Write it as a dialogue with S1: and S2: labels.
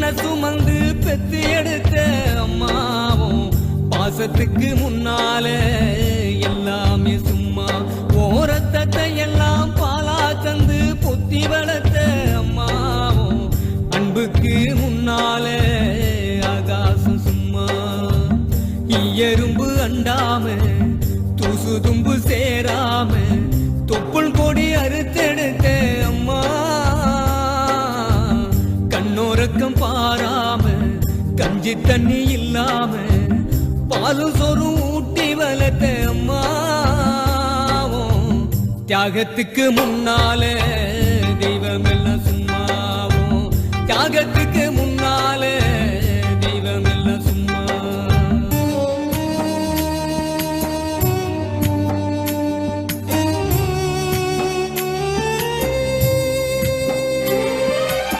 S1: என்ன சுமந்து பெத்து எடுத்த அம்மாவும் பாசத்துக்கு முன்னால எல்லாமே சும்மா ஓரத்தத்தை எல்லாம் பாலா தந்து பொத்தி வளர்த்த அம்மாவும் அன்புக்கு முன்னால ஆகாசம் சும்மா எறும்பு அண்டாம தூசு தும்பு சேராம தொப்புள் கொடி அறுத்தெடுத்த அம்மா கண்ணோரக்கம் பாராம கஞ்சி தண்ணி இல்லாம பாலும் சோறும் ஊட்டி வளர்த்த அம்மாவும் தியாகத்துக்கு முன்னால தெய்வம் எல்லாம் சும்மாவும் தியாகத்துக்கு